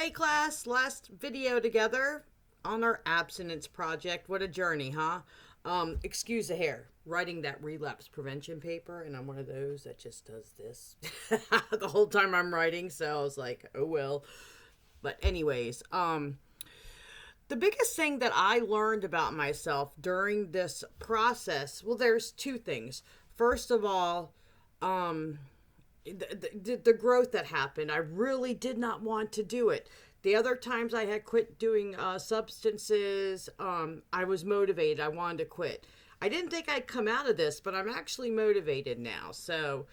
Hey class, last video together on our abstinence project. What a journey, huh? Excuse the hair. Writing that relapse prevention paper, and I'm one of those that just does this the whole time I'm writing, so I was like, oh well. But anyways, the biggest thing that I learned about myself during this process, well, there's two things. First of all, um, the growth that happened. I really did not want to do it. The other times I had quit doing substances, I was motivated. I wanted to quit. I didn't think I'd come out of this, but I'm actually motivated now. So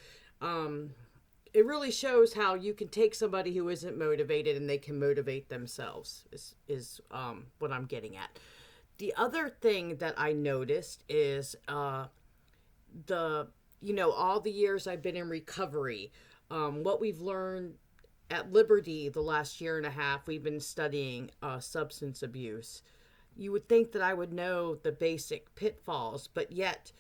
it really shows how you can take somebody who isn't motivated and they can motivate themselves, is what I'm getting at. The other thing that I noticed is the all the years I've been in recovery, what we've learned at Liberty the last year and a half, we've been studying substance abuse. You would think that I would know the basic pitfalls, but yet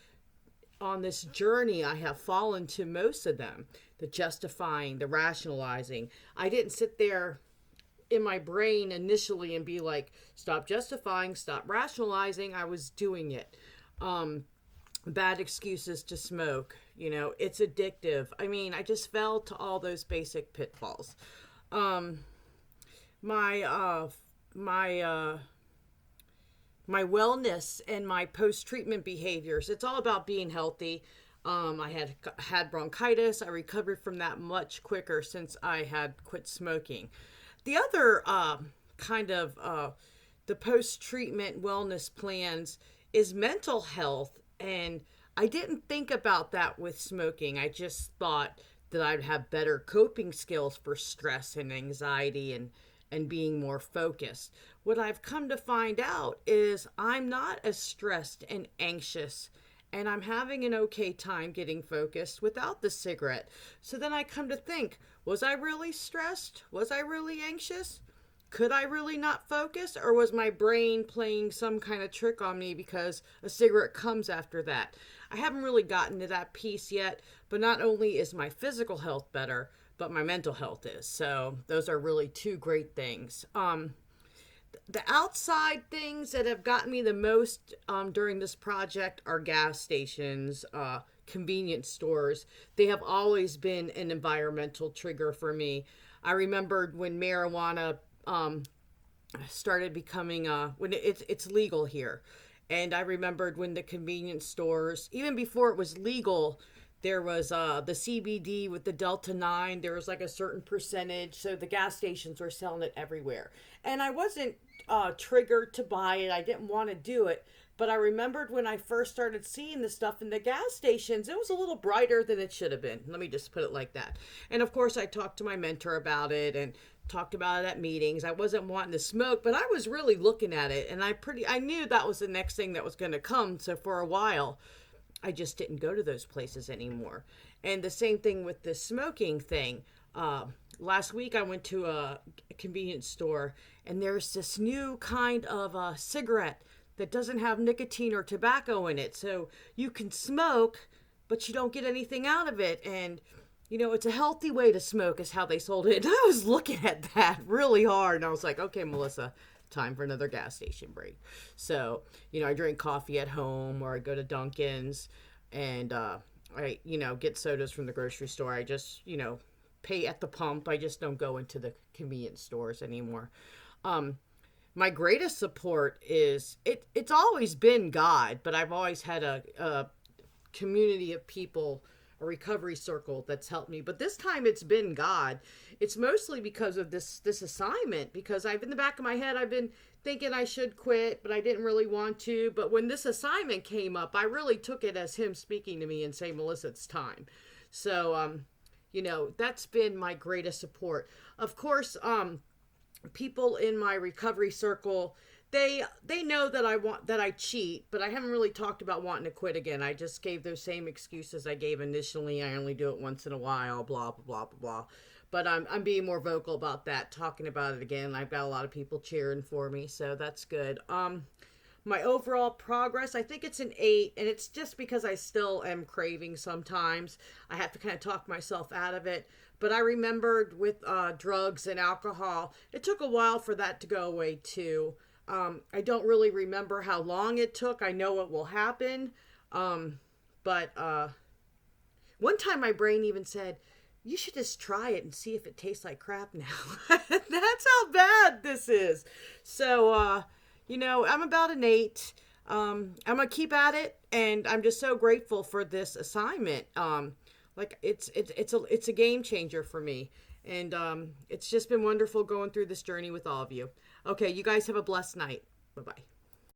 on this journey, I have fallen to most of them. The justifying, the rationalizing. I didn't sit there in my brain initially and be like, stop justifying, stop rationalizing. I was doing it. Bad excuses to smoke. It's addictive. I mean, I just fell to all those basic pitfalls. My wellness and my post-treatment behaviors, it's all about being healthy. I had bronchitis. I recovered from that much quicker since I had quit smoking. The other the post-treatment wellness plans is mental health. And I didn't think about that with smoking. I just thought that I'd have better coping skills for stress and anxiety and being more focused. What I've come to find out is I'm not as stressed and anxious, and I'm having an okay time getting focused without the cigarette. So then I come to think, was I really stressed? Was I really anxious? Could I really not focus, or was my brain playing some kind of trick on me because a cigarette comes after that? I haven't really gotten to that piece yet, but not only is my physical health better, but my mental health is. So those are really two great things. The outside things that have gotten me the most during this project are gas stations, convenience stores. They have always been an environmental trigger for me. I remembered when marijuana started becoming when it's legal here, and I remembered when the convenience stores, even before it was legal, there was the CBD with the Delta 9. There was like a certain percentage, so the gas stations were selling it everywhere, and I wasn't triggered to buy it. I didn't want to do it, but I remembered when I first started seeing this stuff in the gas stations, it was a little brighter than it should have been. Let me just put it like that. And of course I talked to my mentor about it and talked about it at meetings. I wasn't wanting to smoke, but I was really looking at it, and I knew that was the next thing that was going to come. So for a while, I just didn't go to those places anymore. And the same thing with the smoking thing. Last week I went to a convenience store, and there's this new kind of cigarette that doesn't have nicotine or tobacco in it. So you can smoke, but you don't get anything out of it. And it's a healthy way to smoke is how they sold it. And I was looking at that really hard, and I was like, okay, Melissa, time for another gas station break. So, I drink coffee at home, or I go to Dunkin's, and I get sodas from the grocery store. I just, pay at the pump. I just don't go into the convenience stores anymore. My greatest support is, it's always been God, but I've always had a community of people, a recovery circle that's helped me. But this time it's been God. It's mostly because of this assignment, because in the back of my head, I've been thinking I should quit, but I didn't really want to. But when this assignment came up, I really took it as him speaking to me and saying, Melissa, it's time. So, that's been my greatest support. Of course, people in my recovery circle, they know that I cheat, but I haven't really talked about wanting to quit again. I just gave those same excuses I gave initially. I only do it once in a while, blah blah blah blah blah. But I'm being more vocal about that, talking about it again. I've got a lot of people cheering for me, so that's good. my overall progress, I think it's an 8, and it's just because I still am craving sometimes. I have to kind of talk myself out of it. But I remembered with drugs and alcohol, it took a while for that to go away too. I don't really remember how long it took. I know it will happen. But one time my brain even said, you should just try it and see if it tastes like crap now. That's how bad this is. So, I'm about an 8. I'm gonna keep at it, and I'm just so grateful for this assignment. Like it's a game changer for me, and it's just been wonderful going through this journey with all of you. Okay, you guys have a blessed night. Bye bye.